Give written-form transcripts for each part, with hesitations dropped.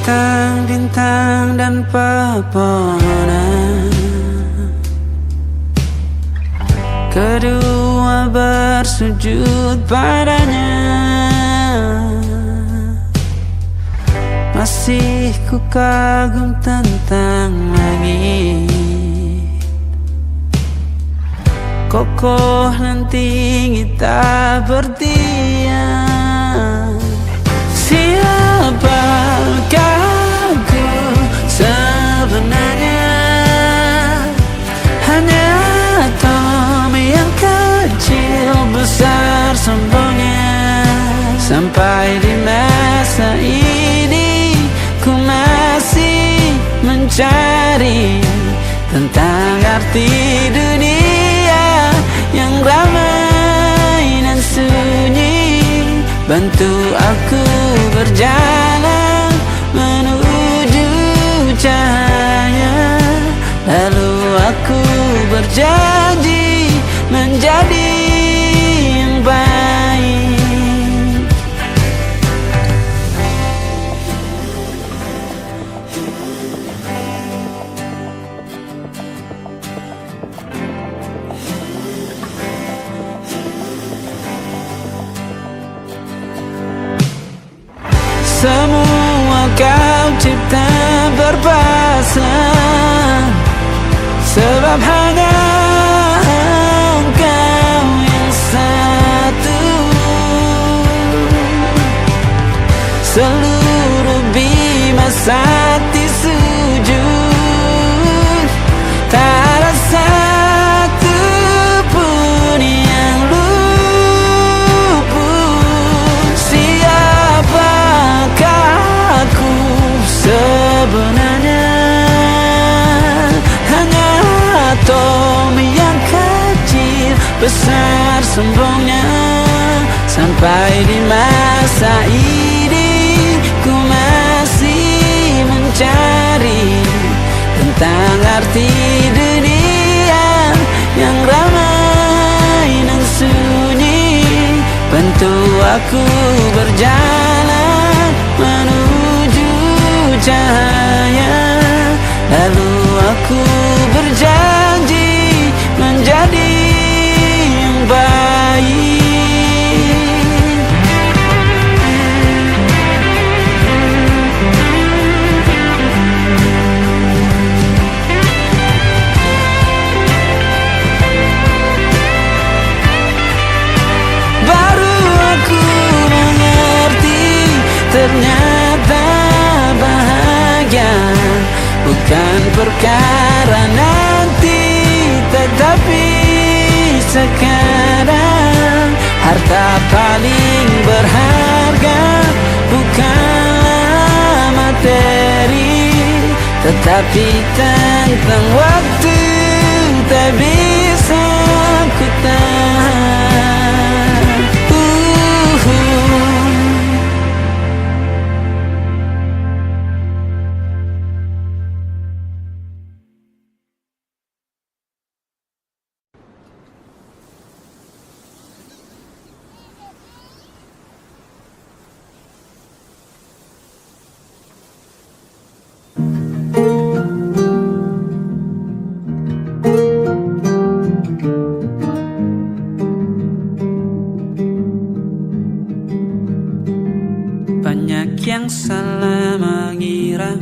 bintang-bintang dan pepohonan, kedua bersujud padanya. Masih ku kagum tentang langit, kokoh dan tinggi tak berdiam. Siapakah ku sebenarnya? Hanya atom yang kecil besar sombongnya. Sampai di masa ini ku masih mencari tentang arti dunia yang ramai dan sunyi. Bantu aku berjalan menuju cahaya, lalu aku berjanji menjadi yang baik. Semua kau cipta berpasang, sebab hanya engkau yang satu. Seluruh bima sakti sujud, tak ada satu pun yang luput. Siapakah aku sebenarnya? Hanya atom yang kecil besar sombongnya. Sampai di masa ini ku masih mencari tentang arti dunia yang ramai dan sunyi. Bantu aku berjalan menuju cahaya, lalu aku berjanji menjadi yang baik. Baru aku mengerti ternyata bahagia bukan perkara nanti, tetapi sekarang. Harta paling berharga bukanlah materi, tetapi tentang waktu tak bisa ku tahan. Banyak yang salah mengira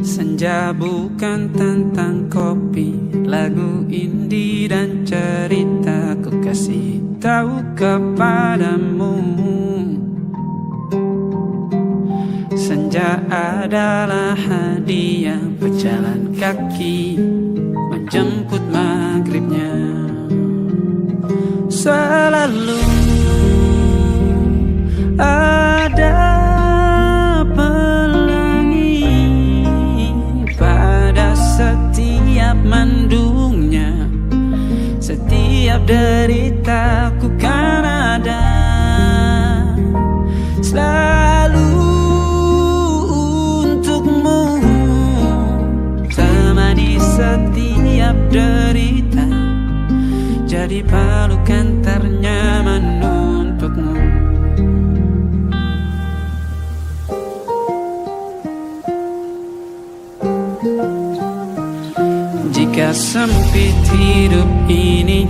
senja bukan tentang kopi, lagu indie dan cerita. Ku kasih tahu kepadamu, senja adalah hadiah berjalan kaki menjemput maghribnya. Selalu ada pelangi pada setiap mendungnya. Setiap deritaku kan ada selalu untukmu, temani setiap derita, jadi pelukan ternyaman untukmu. Jika sempit hidup ini,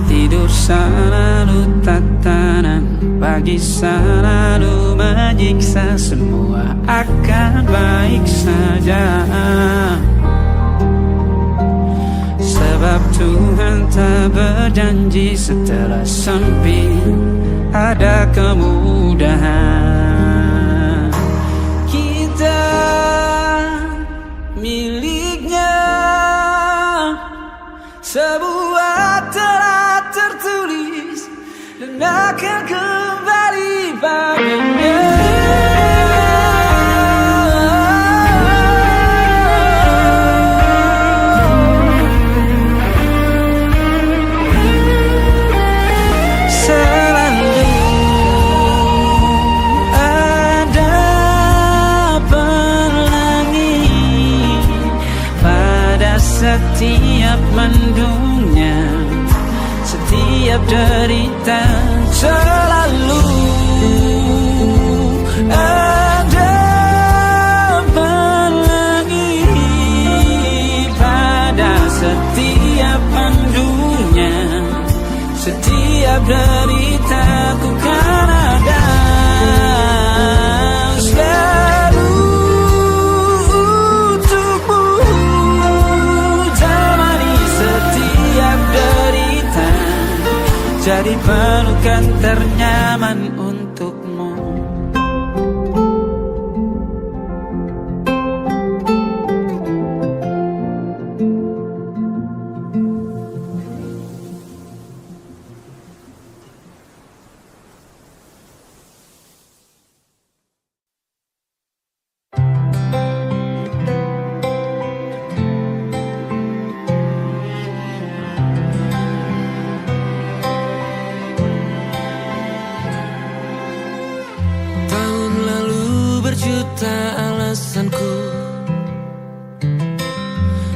tidur selalu tatanan, pagi selalu menyiksa, semua akan baik saja. Sebab Tuhan tak berjanji setelah sempit ada kemudahan. Kita miliknya, sebuah telah tertulis dan akan kembali baginya. Setiap mendungnya, setiap derita, selalu ada pelangi. Pada setiap mendungnya, setiap derita, ku kan ada. Jadi pelukan ternyaman untukmu. Alasanku,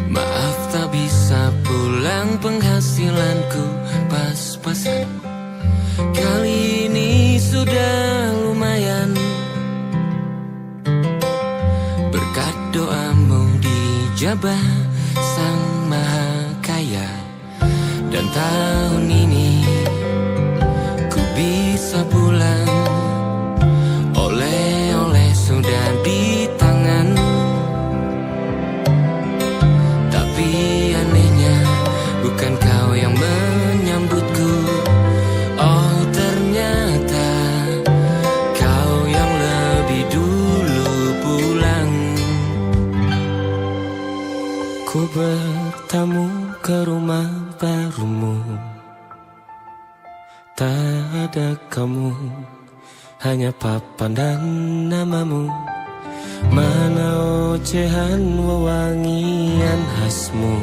maaf tak bisa pulang, penghasilanku pas-pasan. Kali ini sudah lumayan, berkat doamu dijabah Sang Maha Kaya. Dan tahun ini ku bisa pulang, oleh-oleh sudah di tangan. Tapi anehnya bukan kau yang menyambutku. Oh ternyata kau yang lebih dulu pulang. Ku bertamu ke rumah barumu, tak ada kamu, hanya papan dan namamu. Mana ocehan wewangian khasmu.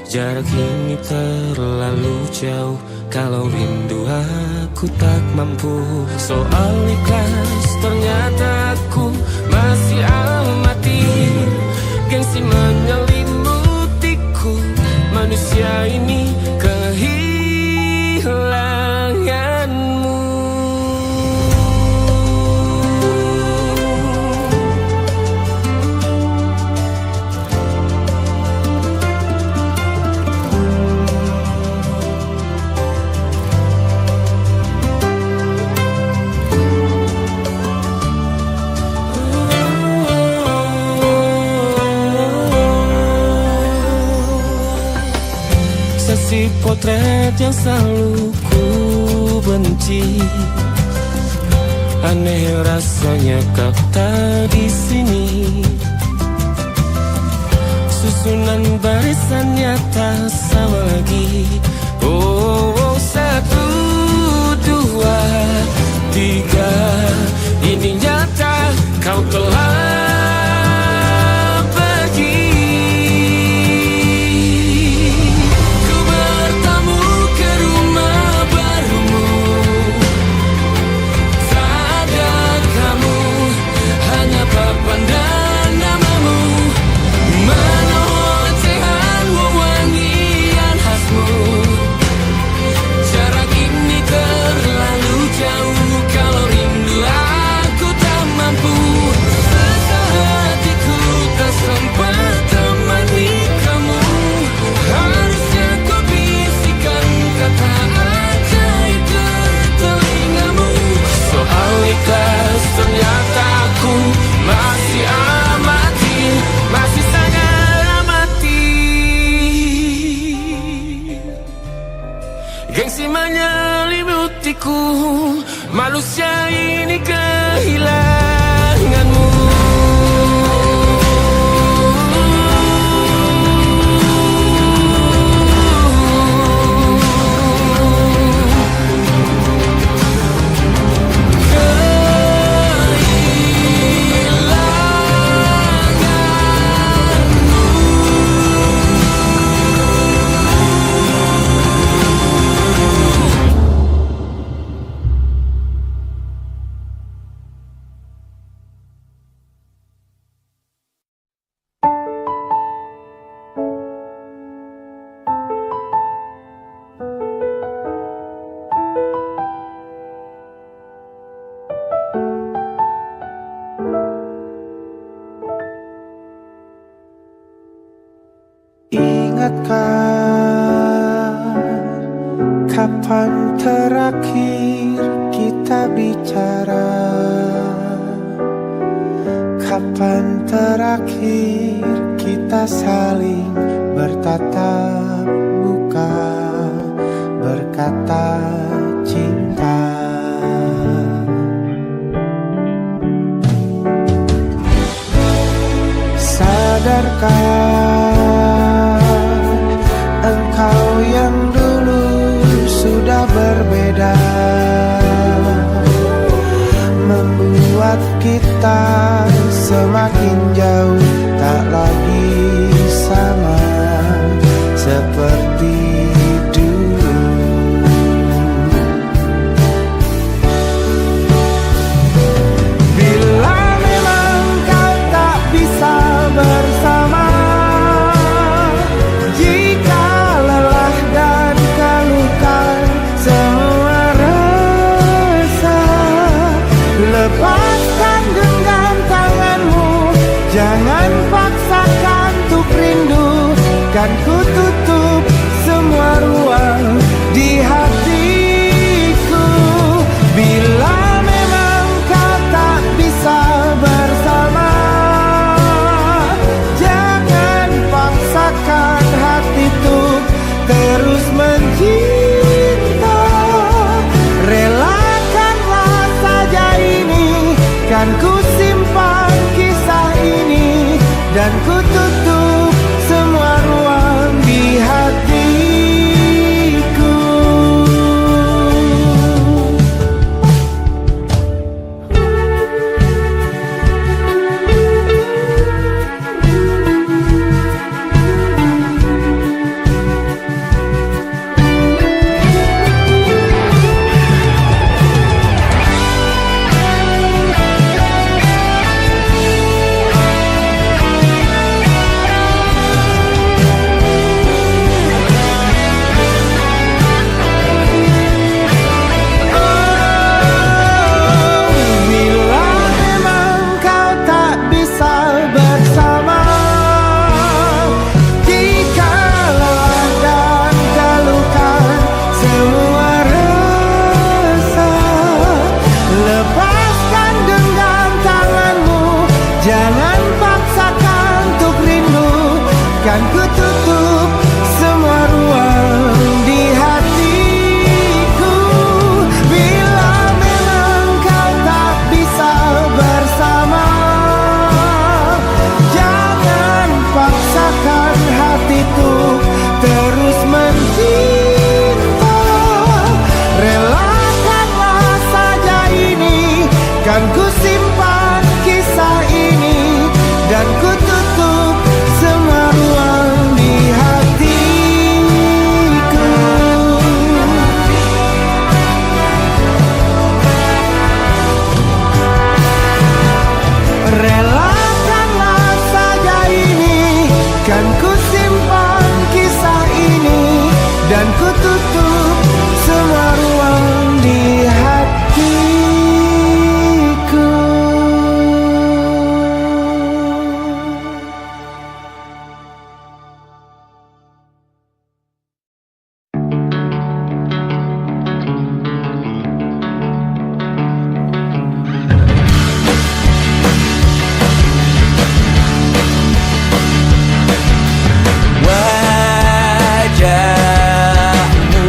Jarak ini terlalu jauh, kalau rindu aku tak mampu. Soal ikhlas ternyata aku masih amati. Gengsi menyelimutiku, manusia ini kehilanganmu. Si potret yang selalu ku benci, aneh rasanya kau tak di sini. Susunan barisannya tak sama lagi. Oh, oh, 1, 2, 3, ini nyata kau telah khasmu. Gengsi menyelimutiku, manusia ini kehilanganmu. Ingatkah kapan terakhir kita bicara? Kapan terakhir kita saling bertatap muka, berkata cinta? Sadarkah engkau yang dulu sudah berbeda, membuat kita semakin jauh, tak lagi sama seperti dulu. Bila memang kau tak bisa bersama, jika lelah dan keluhkan semua rasa, lepaskan genggam tanganmu, jangan paksakan untuk rindu. Kan ku tutup semua ruang di hatiku. Bila memang kau tak bisa bersama, jangan paksakan hati untuk terus mencinta. Relakanlah saja ini, kan ku simpan kisah ini, dan ku tutup semua ruang di hatiku. Jangan paksakan untuk rindu, kan ku tutup semua ruang di hatiku. Bila memang kau tak bisa bersama, jangan paksakan hatiku terus mencinta. Relakanlah saja ini, kan ku simpan kisah ini, dan ku tutup semua ruang di hatiku. Relakanlah saja ini, kan ku simpan kisah ini, dan ku tutup semua ruang di hatiku. Wajahmu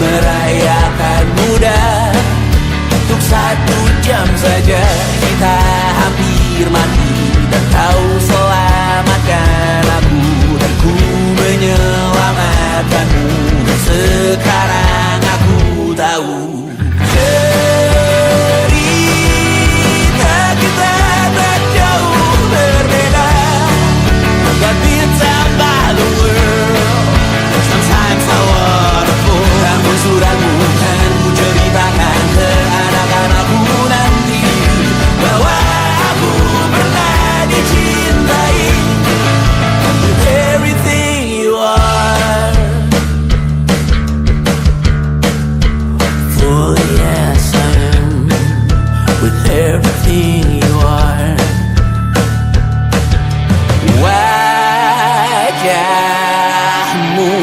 merayakan muda. Untuk 1 jam saja kita hampir mati, dan kau selamatkan aku, dan ku menyelamatkanmu. Dan sekarang aku tahu cerita kita tak jauh berbeda. But it's about the world. Sometimes I wanna fall. Namun suratmu kan ku ceritakan ke anak-anakku nanti bahwa aku pernah dicintai with everything you are. For yes I am with everything you are. Wajahmu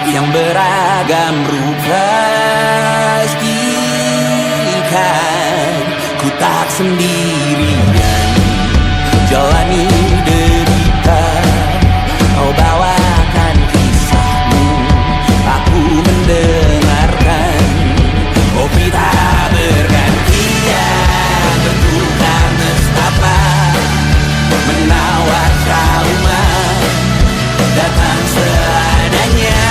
yang beragam rupa pastikan ku tak sendirian jalani derita. Kau bawakan kisahmu, aku mendengarkan. Kopi tak bergantian, bertukar nestapa, menawar trauma, datang seadanya.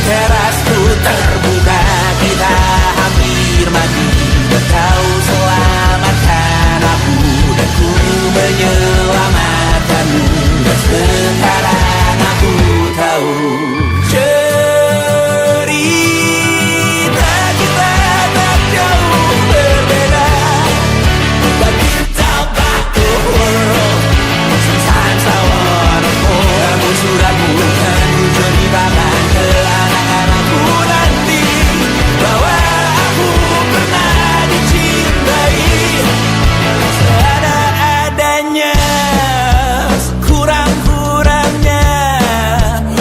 Terasku terbuka, kita hampir mati, dan kau selamatkan aku, dan ku menyelamatkanmu. Dan sekarang aku tahu cerita kita tak jauh berbeda. But it's about the world. Sometimes I wanna fall. Namun suratmu kan ku ceritakan ke anak-anakku nanti bahwa aku pernah dicintai seada-adanya, sekurang-kurangnya.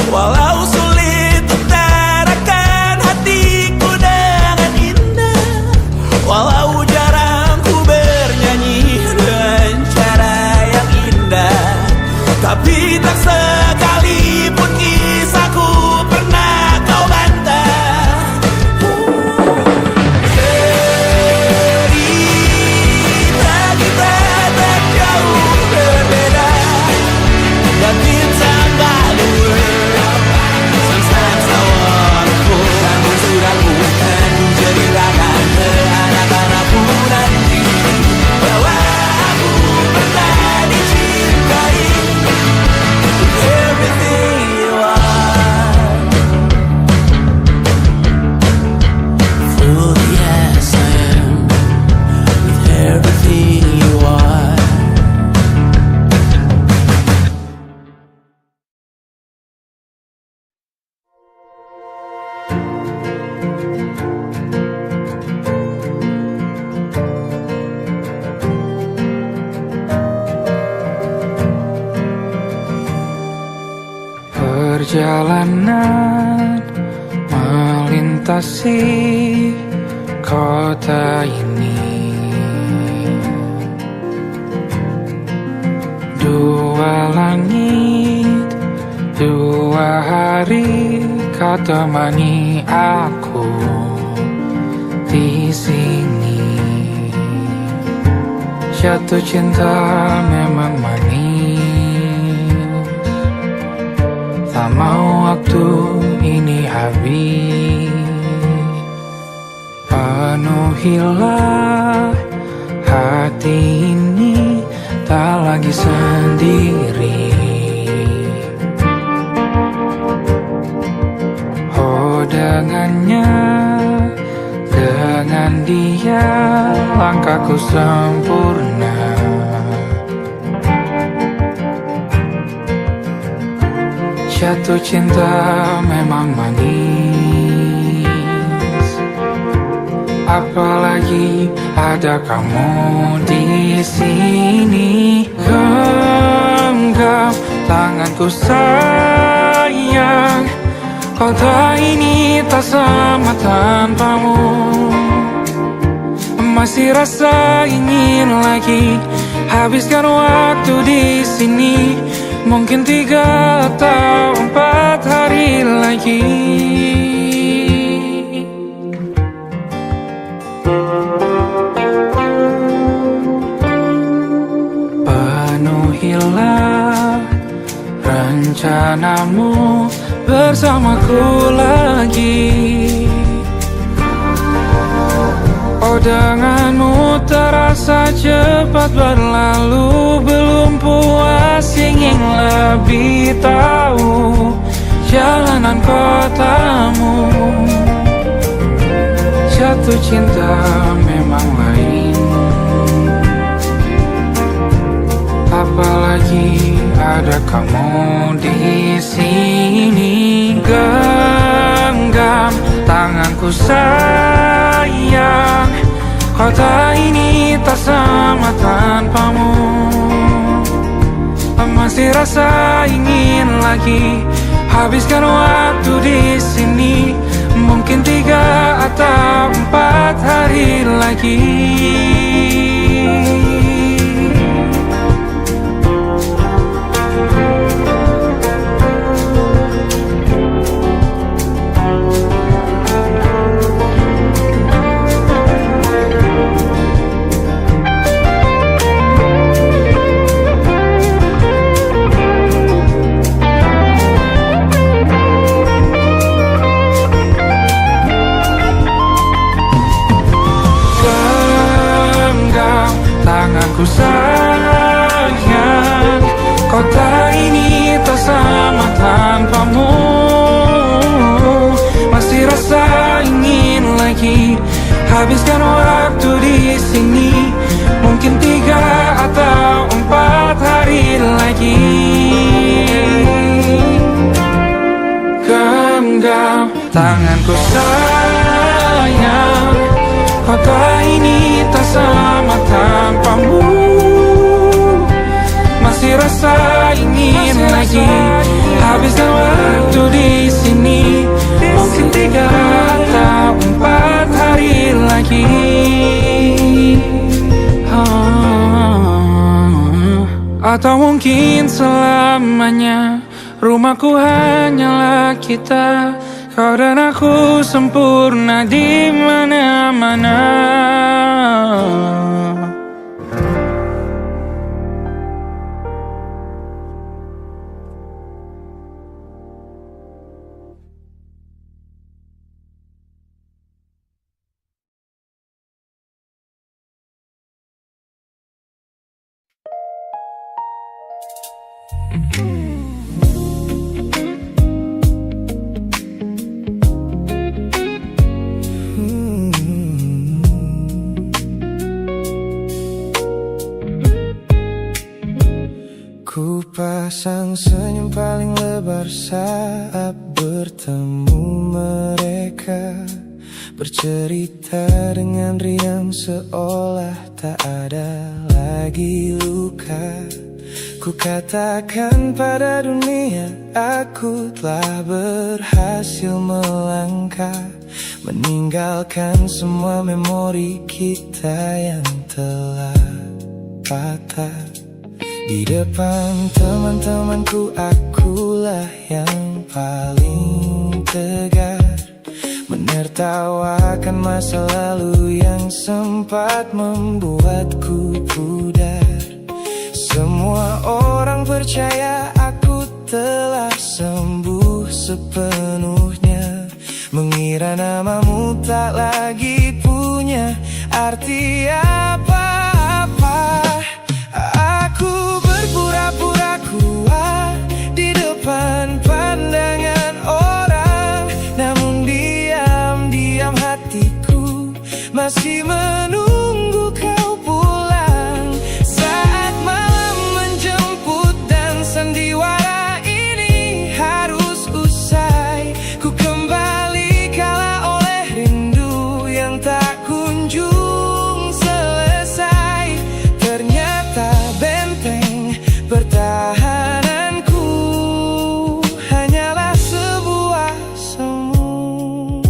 Walau sulit utarakan hatiku dengan indah, walau jarang ku bernyanyi dengan cara yang indah, tapi tak sekalipun kisahku pernah kau bantah. Cerita kita tak jauh berbeda, but it's about the world. Sometimes I wanna fall. Namun suratmu kan ku ceritakan ke anak-anakku nanti bahwa aku pernah dicintai with everything you are. Full yes I am with everything you are. Perjalanan melintasi kota ini, 2 langit, 2 hari kau temani aku di sini. Jatuh cinta memang manis, tak mau waktu ini habis. Penuhilah hati ini, tak lagi sendiri. Oh dengannya, dengan dia langkahku sempurna. Jatuh cinta memang manis, apalagi ada kamu di sini. Genggam tanganku sayang, kota ini tak sama tanpamu. Masih rasa ingin lagi habiskan waktu di sini. Mungkin 3 atau 4 hari lagi. bersamaku lagi. Oh, denganmu terasa cepat berlalu. Belum puas ingin lebih tahu jalanan kotamu. Jatuh cinta memang lain, apalagi ada kamu di sini. Genggam tanganku sayang, kota ini tak sama tanpamu. Masih rasa ingin lagi habiskan waktu di sini. Mungkin 3 atau 4 hari lagi. Tanganku sayang, kota ini tak sama tanpamu. Masih rasa ingin lagi habiskan waktu di sini. Mungkin 3 atau 4 hari lagi. Genggam tanganku sayang, kota ini tak sama tanpamu. Masih rasa ingin lagi habiskan waktu di sini. Mungkin 3 atau 4 hari lagi. Atau mungkin selamanya. Rumahku hanyalah kita, kau dan aku sempurna di mana-mana. Ku pasang senyum paling lebar saat bertemu mereka, bercerita dengan riang seolah tak ada lagi luka. Ku katakan pada dunia aku telah berhasil melangkah, meninggalkan semua memori kita yang telah patah. Di depan teman-temanku akulah yang paling tegar, menertawakan masa lalu yang sempat membuatku pudar. Semua orang percaya aku telah sembuh sepenuhnya, mengira namamu tak lagi punya arti apa-apa. Aku berpura-pura kuat di depan pandangan orang, namun diam-diam hatiku masih menunggu kau pulang. Saat malam menjemput dan sandiwara ini harus usai, ku kembali kalah oleh rindu yang tak kunjung selesai. Ternyata benteng pertahananku hanyalah sebuah semu.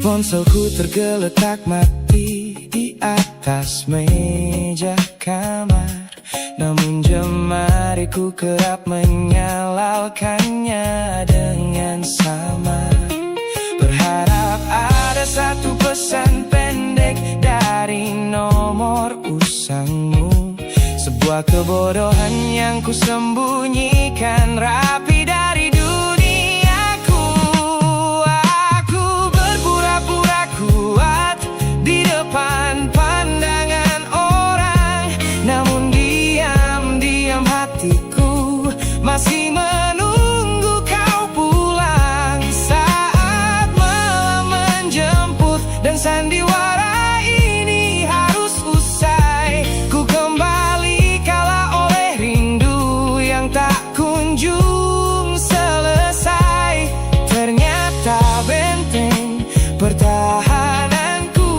Ponselku tergeletak mati di atas meja kamar, namun jemariku kerap menyalakannya dengan samar. Berharap ada satu pesan pendek dari nomor usangmu, sebuah kebodohan yang kusembunyikan rapi dari dunia. benteng. Pertahananku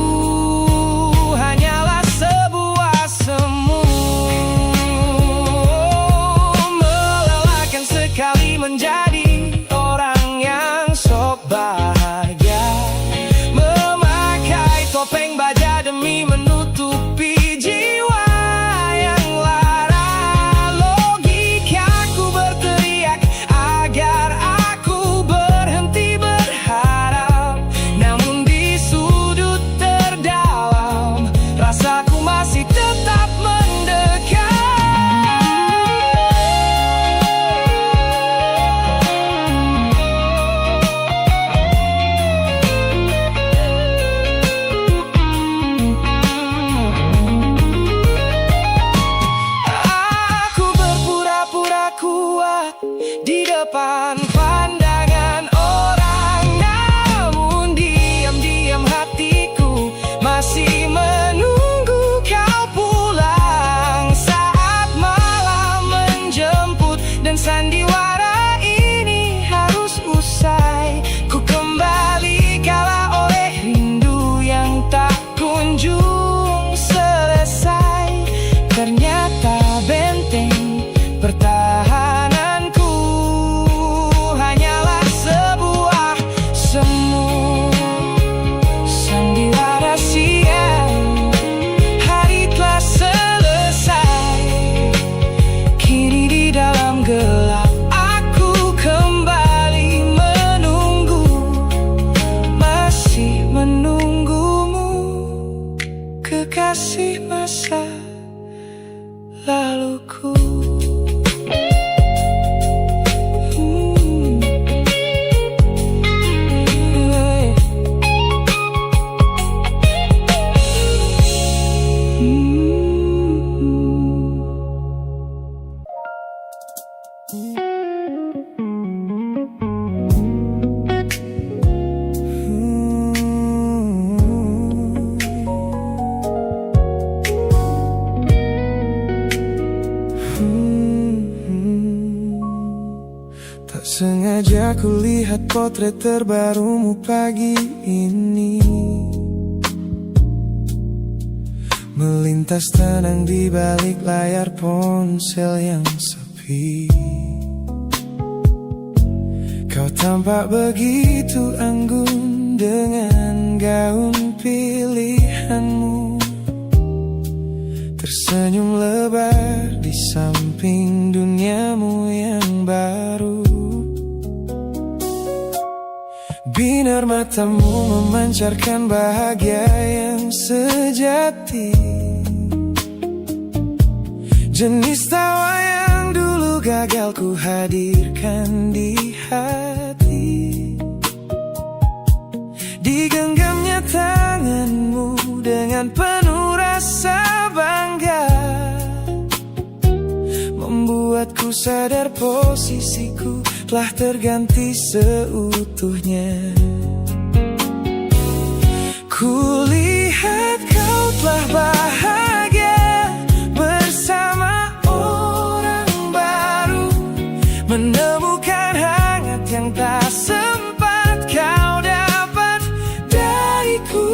hanyalah sebuah semu, melelahkan sekali menjadi orang yang sok bahagia, memakai topeng baja demi menutupi jiwa yang lara. Logikaku berteriak agar aku berhenti berharap, namun di sudut terdalam rasaku masih tetap mendekat. Aku berpura-pura kuat di depan pandangan orang, namun diam-diam hatiku masih menunggu kau pulang. Saat malam menjemput dan sandiwara ini harus usai, ku kembali kalah oleh rindu yang tak kunjung selesai. Ternyata benteng pertahananku hanyalah sebuah semu, sandiwara siang. Hari telah selesai, kini di dalam gelap aku kembali menunggu, masih menunggumu, kekasih masa laluku. Tak sengaja ku lihat potret terbarumu pagi ini, melintas tenang di balik layar ponsel yang sepi. Kau tampak begitu anggun dengan gaun pilihanmu, tersenyum lebar di samping duniamu yang baru. Binar matamu memancarkan bahagia yang sejati, jenis tawa yang dulu gagal ku hadirkan di hati. Digenggamnya tanganmu dengan penuh rasa bangga, membuatku sadar posisiku telah terganti seutuhnya. Kulihat kau telah bahagia bersama orang baru, menemukan hangat yang tak sempat kau dapat dariku.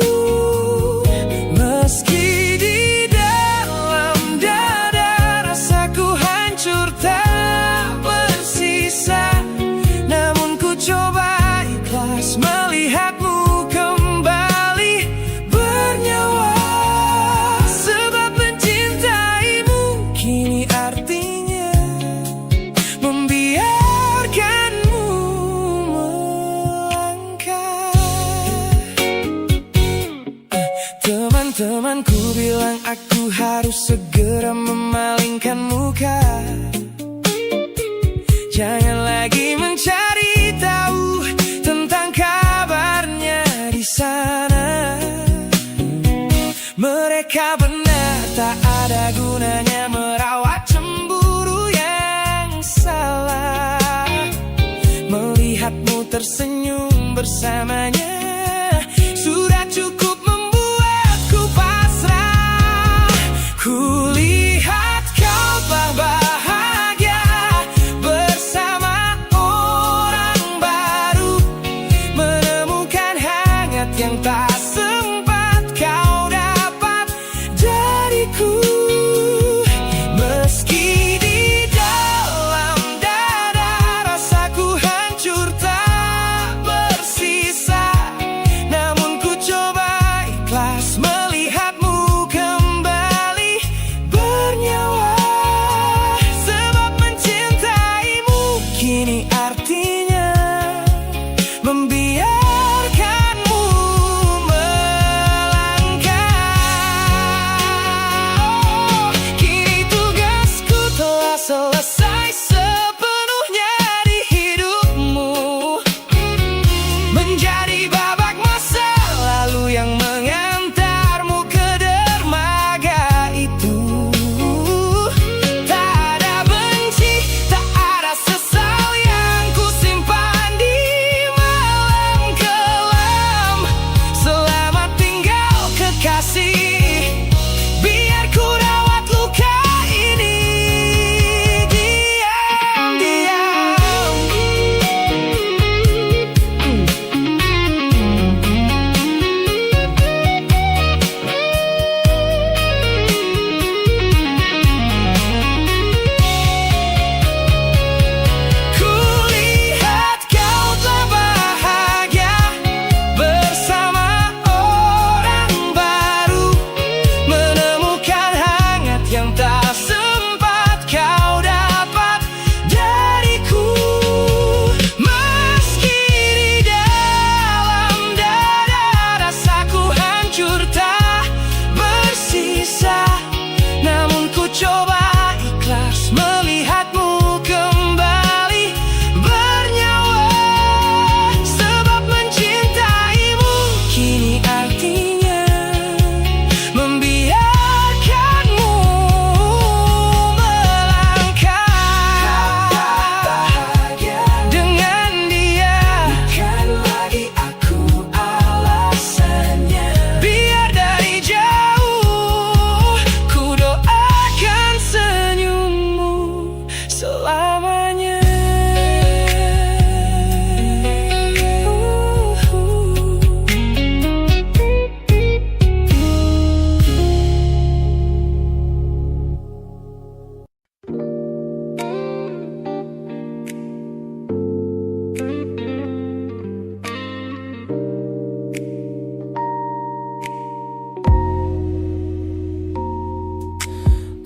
Meski di dalam dada rasaku hancur tak bersisa, namun ku coba ikhlas melihatmu kembali bernyawa. Sebab mencintaimu kini artinya membiarkanmu melangkah. Teman-temanku bilang aku harus segera memalingkan muka, jangan lagi mencari tahu tentang kabarnya di sana. Mereka benar, tak ada gunanya merawat cemburu yang salah. Melihatmu tersenyum bersamanya sudah cukup membuatku pasrah. Kulihat kau telah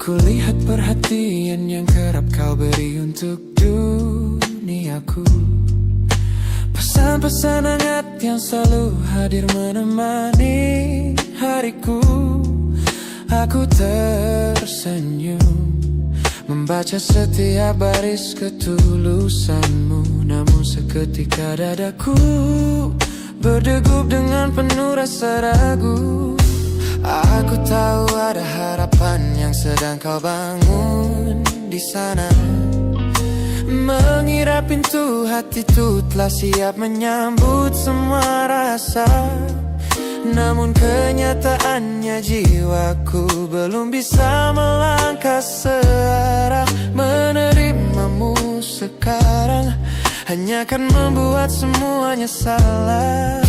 Kulihat perhatian yang kerap kau beri untuk duniaku. Pesan-pesan hangat yang selalu hadir menemani hariku. Aku tersenyum membaca setiap baris ketulusanmu. Namun seketika dadaku berdegup dengan penuh rasa ragu. Aku tahu ada harapan yang sedang kau bangun di sana. Mengira pintu hatiku telah siap menyambut semua rasa. Namun kenyataannya jiwaku belum bisa melangkah searah. Menerimamu sekarang hanya akan membuat semuanya salah.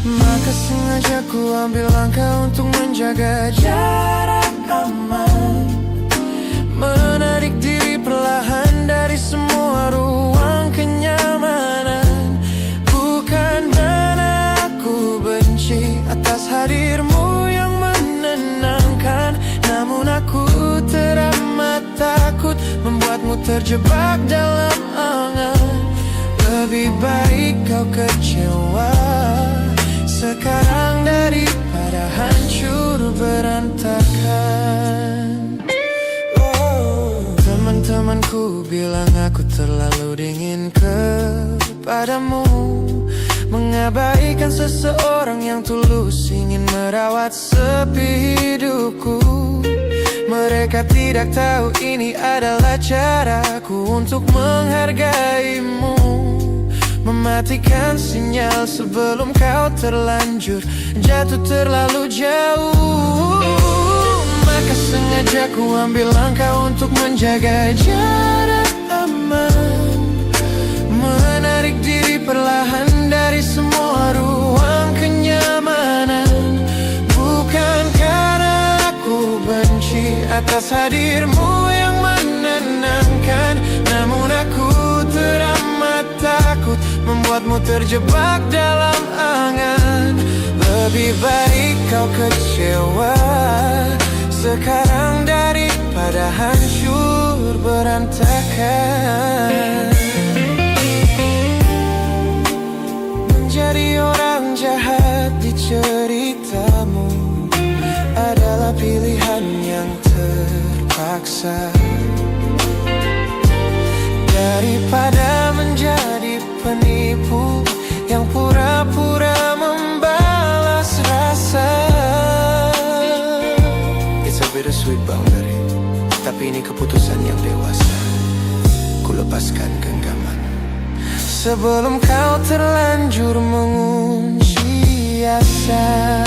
Maka sengaja ku ambil langkah untuk menjaga jarak aman. Menarik diri perlahan dari semua ruang kenyamanan. Bukan karena aku benci atas hadirmu yang menenangkan. Namun aku teramat takut membuatmu terjebak dalam angan. Lebih baik kau kecewa sekarang daripada hancur berantakan. Teman-temanku bilang aku terlalu dingin kepadamu, mengabaikan seseorang yang tulus ingin merawat sepi hidupku. Mereka tidak tahu ini adalah caraku untuk menghargaimu. Mematikan sinyal sebelum kau terlanjur jatuh terlalu jauh. Maka sengaja ku ambil langkah untuk menjaga jarak aman. Menarik diri perlahan dari semua ruang kenyamanan. Bukan karena aku benci atas hadirmu yang menenangkan. Namun aku teramat takut membuatmu terjebak dalam angan. Lebih baik kau kecewa sekarang daripada hancur berantakan. Menjadi orang jahat di ceritamu adalah pilihan yang terpaksa, daripada menjadi penipu yang pura-pura membalas rasa. It's a bittersweet boundary, tapi ini keputusan yang dewasa. Ku lepaskan genggaman sebelum kau terlanjur mengunci asa.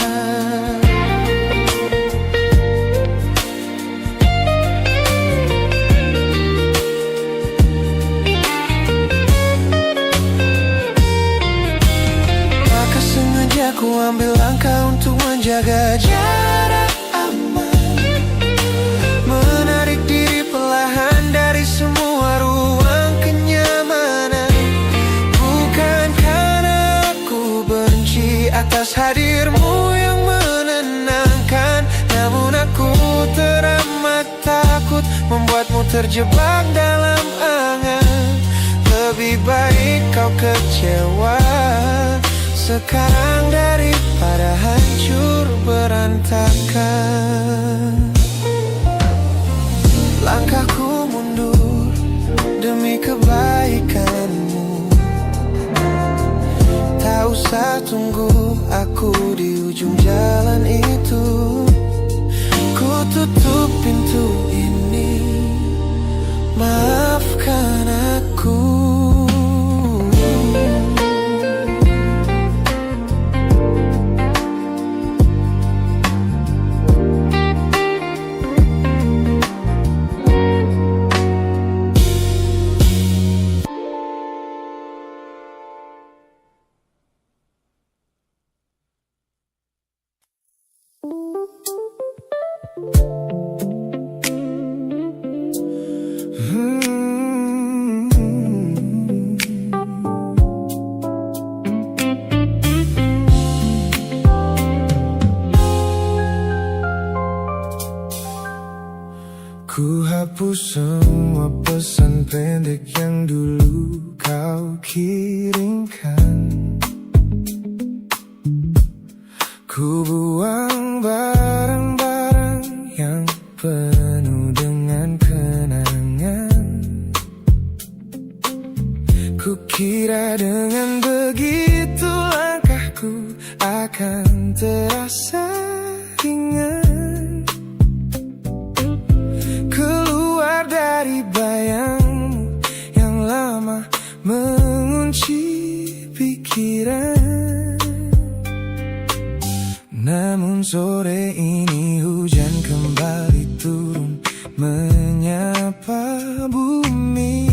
Aku ambil langkah untuk menjaga jarak aman. Menarik diri perlahan dari semua ruang kenyamanan. Bukan karena aku benci atas hadirmu yang menenangkan. Namun aku teramat takut membuatmu terjebak dalam angan. Lebih baik kau kecewa sekarang daripada hancur berantakan. Langkahku mundur demi kebaikanmu. Tak usah tunggu aku di ujung jalan itu. Ku tutup pintu ini, maafkan aku. hapus semua pesan pendek yang dulu kau kirimkan. Ku buang barang-barang yang penuh dengan kenangan. Ku kira dengan begitu langkahku akan terasa ringan. Keluar dari bayangmu yang lama mengunci pikiran. Namun sore ini hujan kembali turun menyapa bumi,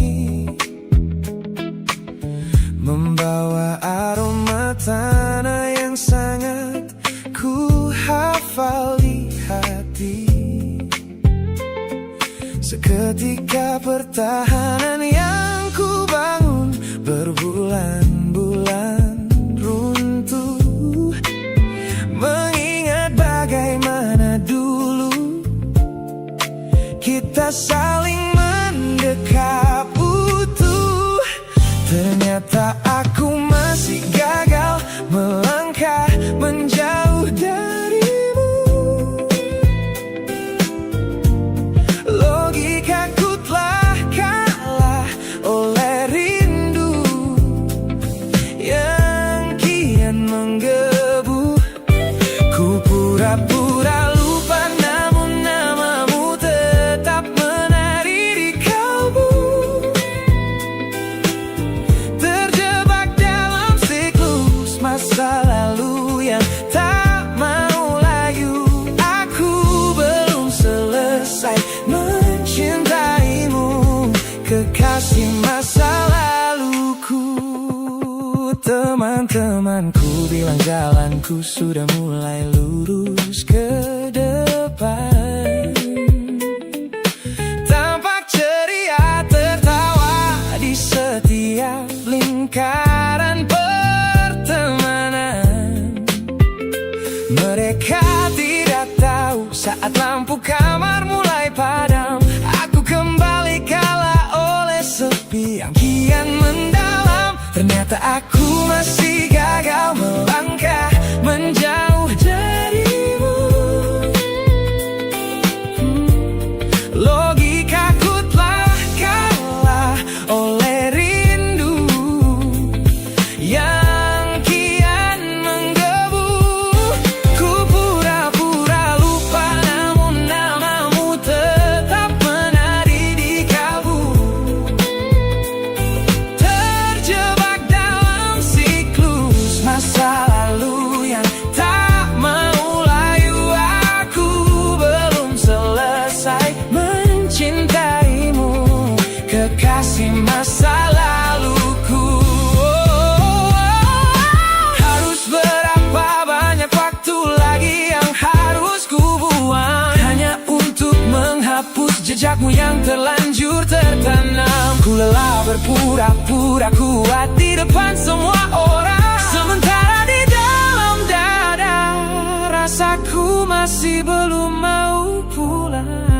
membawa aroma tanah yang sangat ku hafal di hati. Seketika pertahanan yang ku bangun berbulan-bulan runtuh. Mengingat bagaimana dulu kita saling mendekap utuh. Ternyata aku masih gagal melangkah menjauh darimu. Logikaku telah kalah oleh rindu yang kian menggebu. Ku pura-pura lupa namun namamu tetap menari di kalbu. Terjebak dalam siklus masa lalu yang tak mau layu. Aku belum selesai mencintaimu, kekasih masa laluku. Teman-temanku bilang jalanku sudah mulai lurus ke depan. Tampak ceria tertawa di setiap lingkaran pertemanan. Mereka tidak tahu saat lampu kamar mulai padam, aku kembali kalah oleh sepi yang kian mendalam. Ternyata aku masih gagal melangkah menjauh darimu. Logikaku telah kalah oleh rindu yang kian menggebu. Ku pura-pura lupa namun namamu tetap menari di kalbu. Terjebak dalam siklus masa lalu yang tak mau layu. Aku belum selesai mencintaimu, kekasih masa laluku. Harus berapa banyak waktu lagi yang harus ku buang hanya untuk menghapus jejakmu yang terlanjur tertanam. Ku lelah berpura-pura kuat di depan semua orang, sementara di dalam dada rasaku masih belum mau pulang.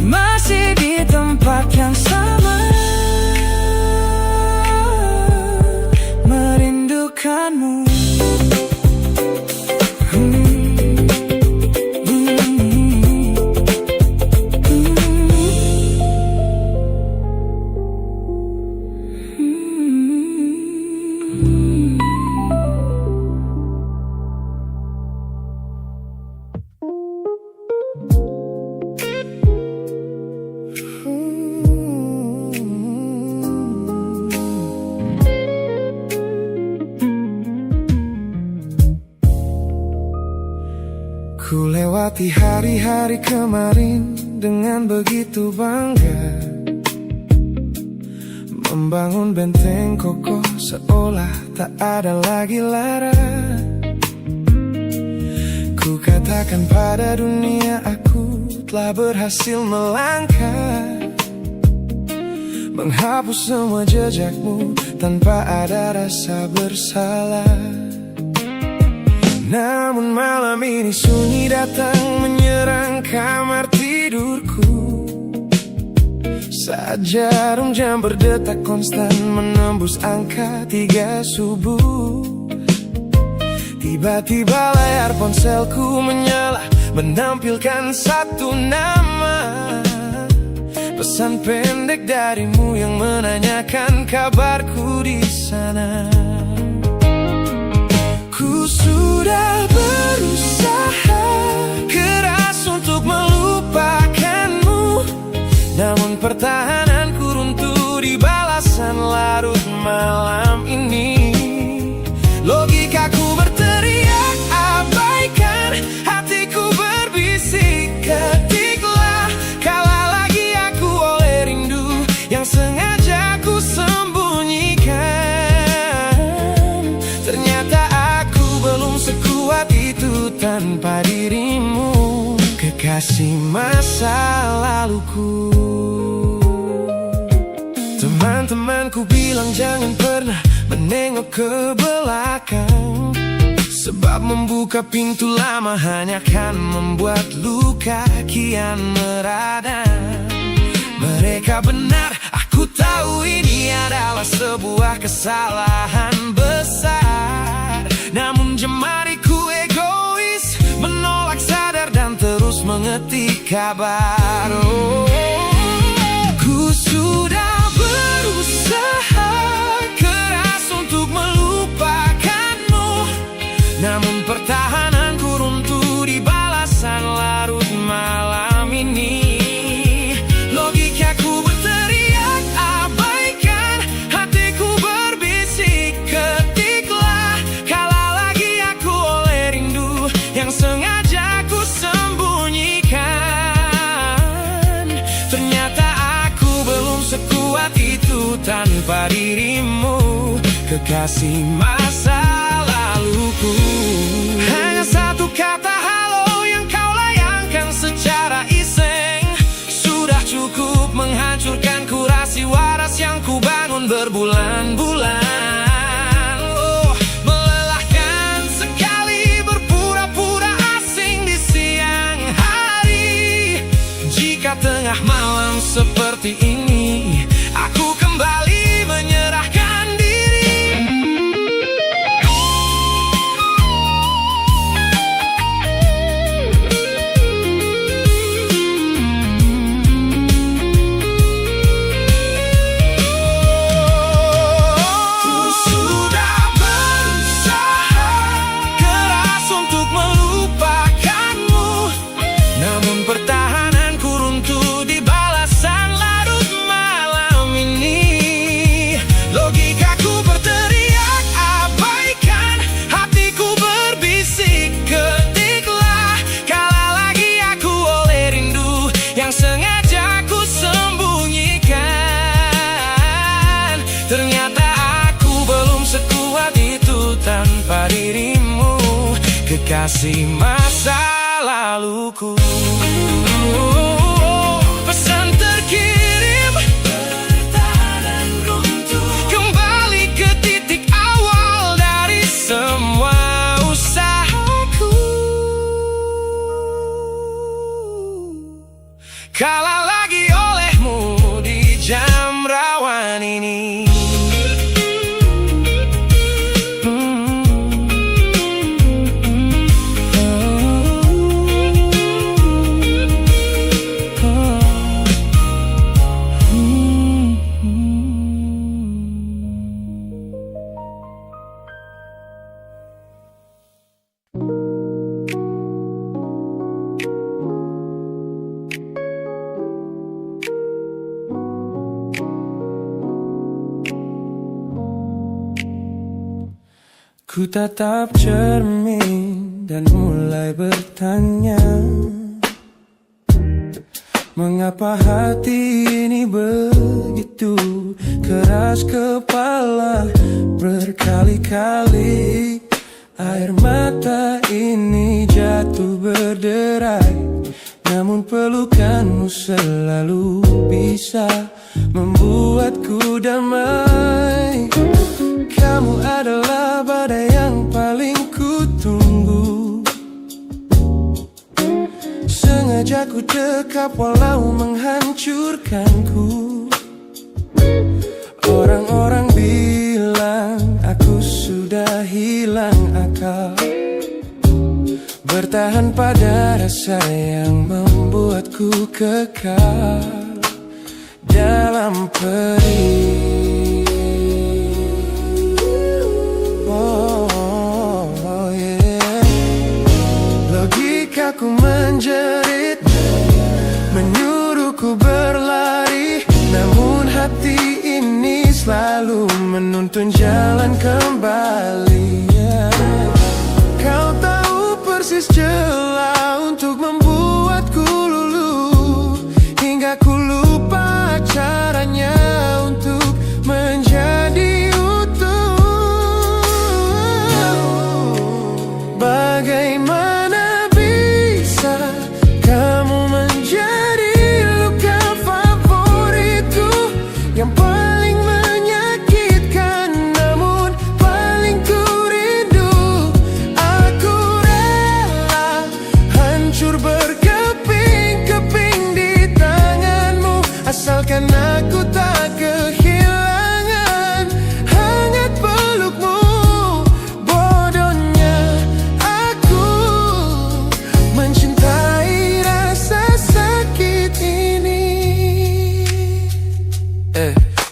Masih di tempat yang sama. Ku lewati hari-hari kemarin dengan begitu bangga, membangun benteng kokoh seolah tak ada lagi lara. Ku katakan pada dunia aku telah berhasil melangkah, menghapus semua jejakmu tanpa ada rasa bersalah. Namun malam ini sunyi datang menyerang kamar tidurku, saat jarum jam berdetak konstan menembus angka 3 subuh. Tiba-tiba layar ponselku menyala, menampilkan satu nama, pesan pendek darimu yang menanyakan kabarku di sana. Ku sudah berusaha keras untuk melupakanmu, namun pertahananku runtuh di balasan larut malam ini. Logikaku berteriak abaikan, hatiku berbisik ketiklah, kalah lagi aku oleh rindu yang sengaja ku sembunyikan. Ternyata aku belum sekuat itu tanpa dirimu, kekasih masa laluku. Teman-temanku bilang jangan pernah menengok ke belakang, sebab membuka pintu lama hanya akan membuat luka kian meradang. Mereka benar, aku tahu ini adalah sebuah kesalahan besar, namun jemariku egois menolak sadar dan terus mengetik kabar. Ku sudah berusaha keras untuk melupakanmu, namun pertahananku runtuh di balasan larut malam ini. Logikaku berteriak abaikan, hatiku berbisik ketiklah, kalah lagi aku oleh rindu yang sengaja ku sembunyikan. Ternyata aku belum sekuat itu tanpa dirimu, kekasih masa laluku. Hanya satu kata halo yang kau layangkan secara iseng sudah cukup menghancurkan kurasi waras yang ku bangun berbulan-bulan. Oh, melelahkan sekali berpura-pura asing di siang hari. Jika tengah malam seperti ini aku kembali menyerahkan diri. Ku sudah berusaha keras untuk melupakanmu, namun pertahananku runtuh di balasan larut malam ini. Logikaku berteriak abaikan, hatiku berbisik ketiklah, kalah lagi aku oleh rindu yang sengaja ku sembunyikan. Ternyata aku belum sekuat itu tanpa dirimu, kekasih masa laluku. Pesan terkirim, pertahanan runtuh, kembali ke titik awal dari semua usahaku. Kalah lagi olehmu di jam rawan ini. Ku tatap cermin dan mulai bertanya, mengapa hati ini begitu keras kepala? Berkali-kali air mata ini jatuh berderai, namun pelukanmu selalu bisa membuatku damai. Kamu adalah badai yang paling kutunggu, sengaja ku dekap walau menghancurkanku. Orang-orang bilang aku sudah hilang akal, bertahan pada rasa yang membuatku kekal dalam perih. Oh, yeah. Logikaku menjerit, menyuruhku berlari, namun hati ini selalu menuntun jalan kembali. Kau tahu persis celah untuk membuatku luluh, hingga ku lupa caranya untuk menjadi utuh. Bagaimana bisa kamu menjadi luka favoritku, yang paling menyakitkan namun paling ku rindu. Aku rela hancur berkeping-keping di tanganmu, asalkan aku tak kehilangan hangat pelukmu. Bodohnya aku mencintai rasa sakit ini.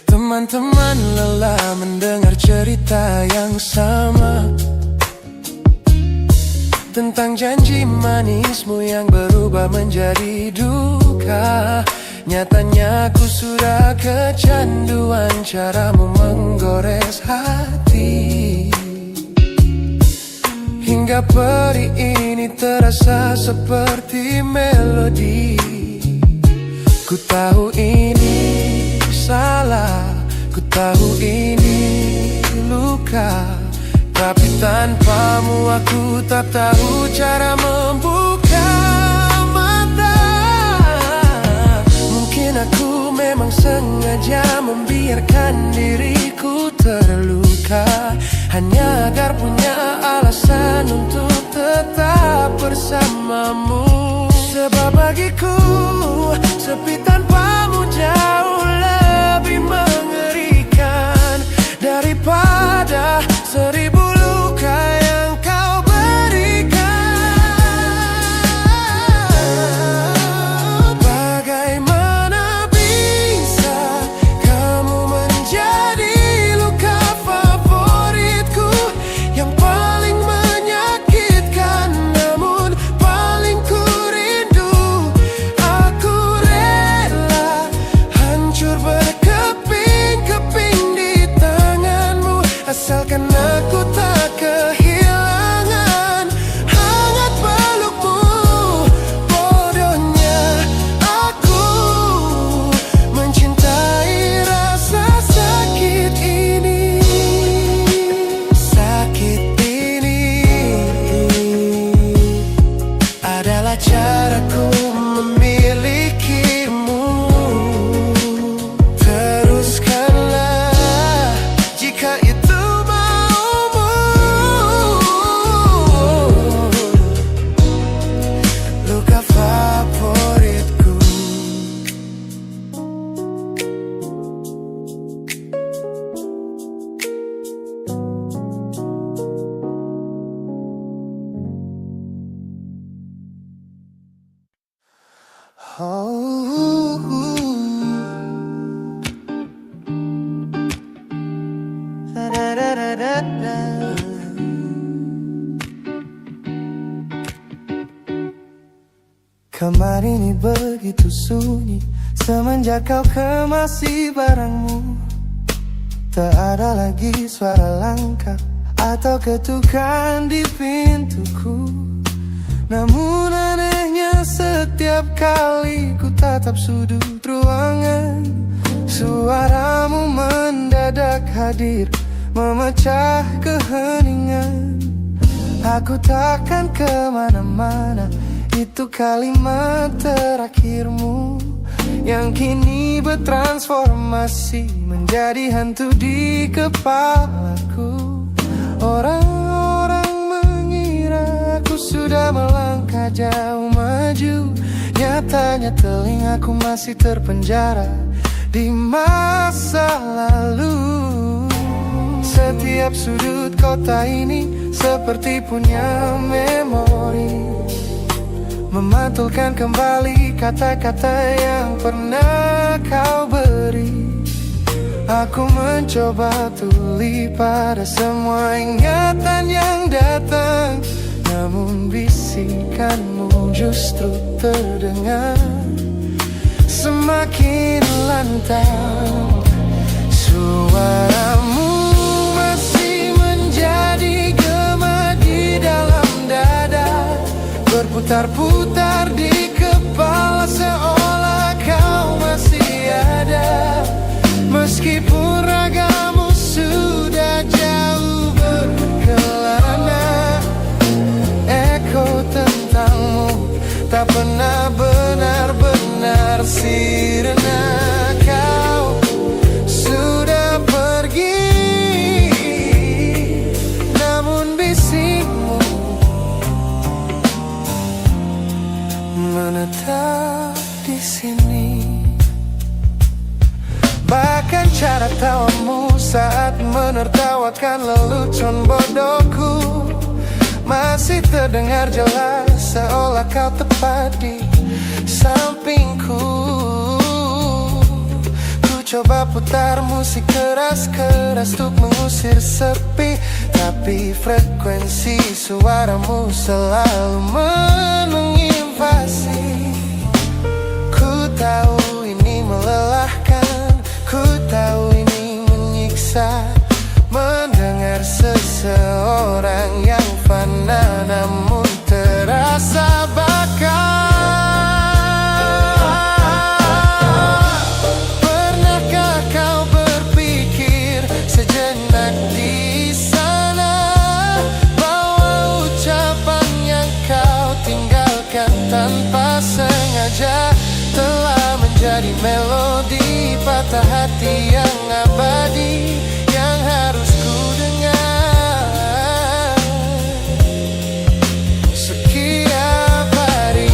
Teman-teman lelah mendengar cerita yang sama tentang janji manismu yang berubah menjadi duka. Nyatanya aku sudah kecanduan caramu menggores hati, hingga perih ini terasa seperti melodi. Ku tahu ini salah, ku tahu ini luka, tapi tanpamu aku tak tahu cara membuka mata. Mungkin aku memang sengaja membiarkan diriku terluka, hanya agar punya alasan untuk tetap bersamamu. Sebab bagiku sepi tanpamu jauh lebih mengerikan daripada 1000 luka yang kau berikan. Bagaimana bisa kamu menjadi luka favoritku, yang paling menyakitkan namun paling ku rindu. Aku rela hancur berkeping-keping di tanganmu, asalkan aku tak kehilangan hangat pelukmu. Bodohnya aku mencintai rasa sakit ini. Sakit ini adalah caraku memilikimu. Teruskanlah jika itu maumu. Luka favoritku. Kamar ini begitu sunyi semenjak kau kemasi barangmu. Tak ada lagi suara langkah atau ketukan di pintuku. Namun anehnya setiap kali ku tatap sudut ruangan, suaramu mendadak hadir, memecah keheningan. Aku takkan kemana-mana, itu kalimat terakhirmu yang kini bertransformasi menjadi hantu di kepalaku. Orang-orang mengira aku sudah melangkah jauh maju, nyatanya telingaku masih terpenjara di masa lalu. Setiap sudut kota ini seperti punya memori, memantulkan kembali kata-kata yang pernah kau beri. Aku mencoba tuli pada semua ingatan yang datang, namun bisikanmu justru terdengar semakin lantang. Suaramu masih menjadi gema di dalam dada, berputar-putar di kepala seolah kau masih ada. Meskipun ragamu sudah jauh berkelana, eko tentangmu tak pernah benar-benar sirna. Kau sudah pergi, namun bisikmu menetap di sini. Bahkan cara tawamu saat menertawakan lelucon bodohku masih terdengar jelas, seolah kau tepat di sampingku. Ku coba putar musik keras-keras untuk mengusir sepi, tapi frekuensi suaramu selalu menginvasi. Ku tahu ini melelahkan, ku tahu ini menyiksa, mendengar seseorang yang fana namun terasa bakal. Pernahkah kau berpikir sejenak di sana bahwa ucapan yang kau tinggalkan tanpa sengaja telah menjadi melodi patah hati yang abadi, yang harus ku dengar setiap hari.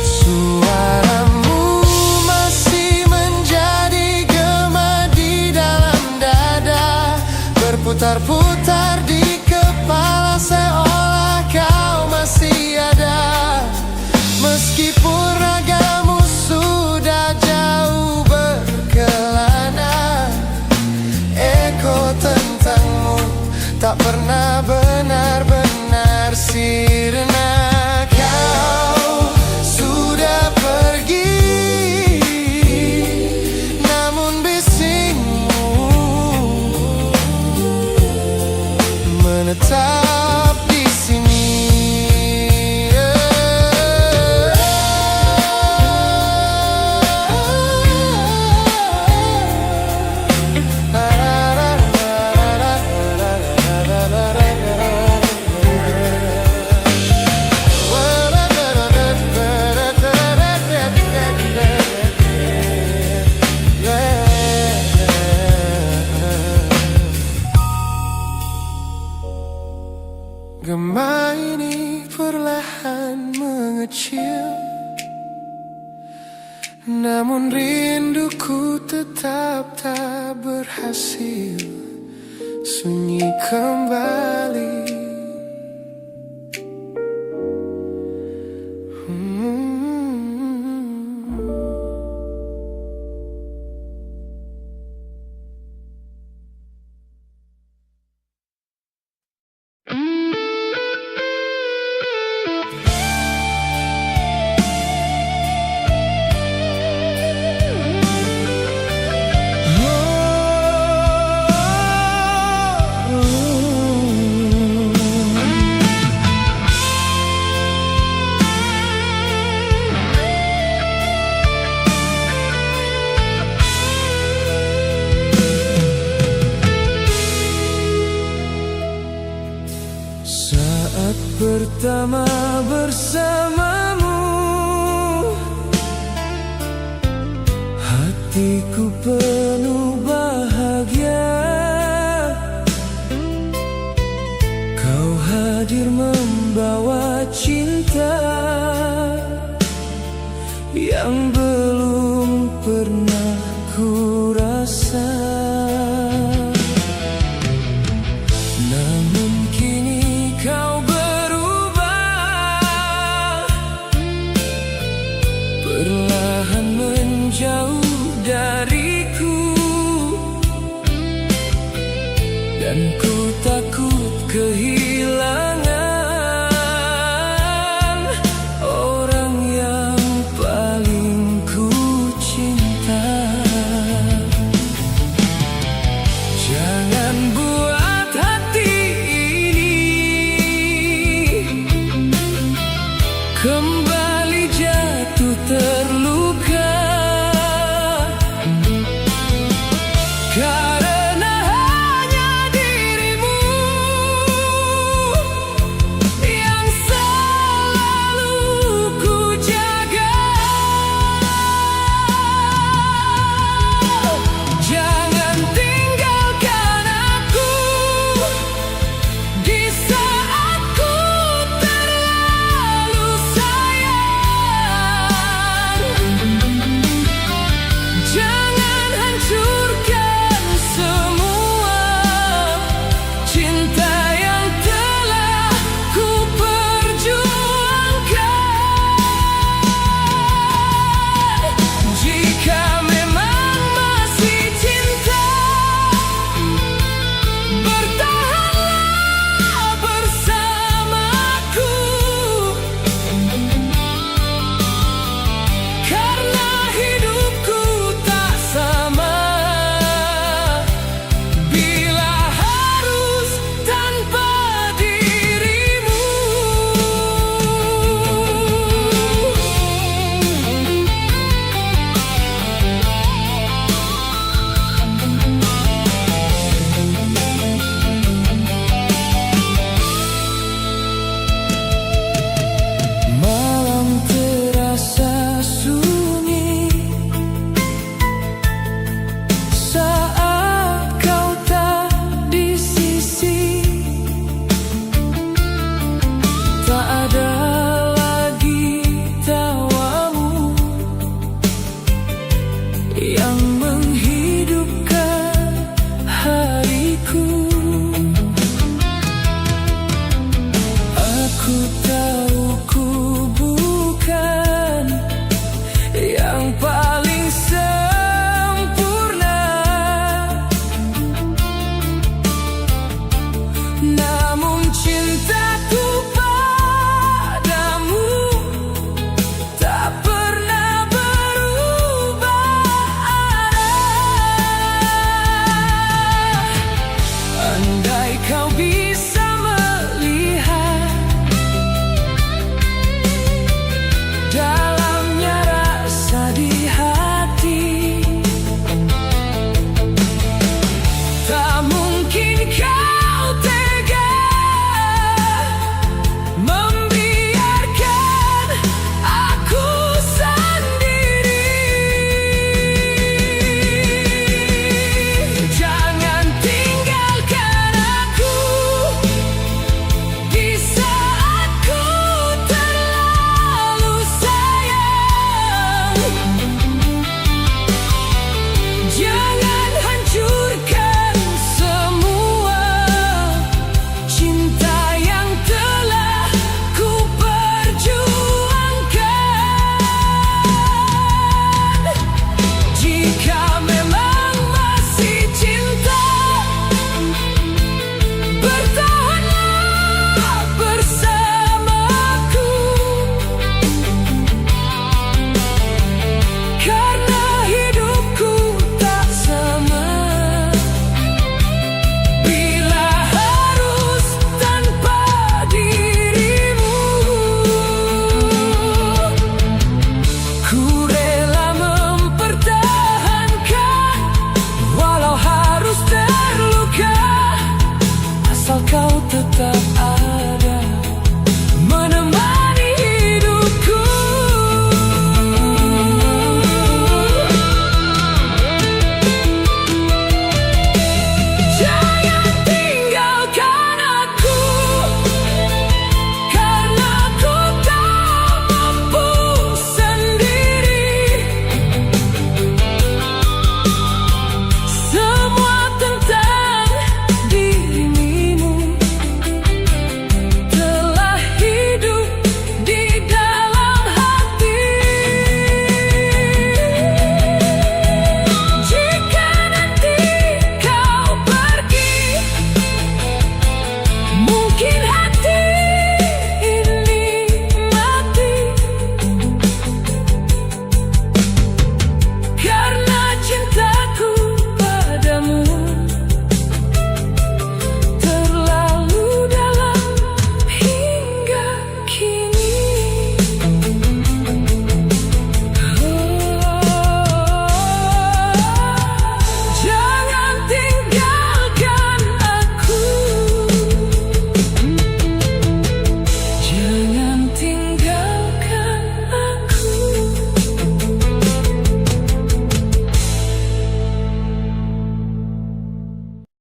Suaramu masih menjadi gema di dalam dada, berputar-putar di kepala seolah kau masih ada. Meskipun ragamu sudah jauh berkelana, eko tentangmu tak pernah benar-benar sirna. Kau sudah pergi, namun bisikmu menetap di sini. Gema ini perlahan mengecil, namun rinduku tetap tak berhasil sunyi kembali. pertama bersamamu. Hatiku penuh bahagia, kau hadir membawa cinta yang belum pernah ku rasa. Namun kini kau berubah, perlahan menjauh dariku, dan ku takut kehilangan orang yang paling ku cinta. Jangan buat hati ini kembali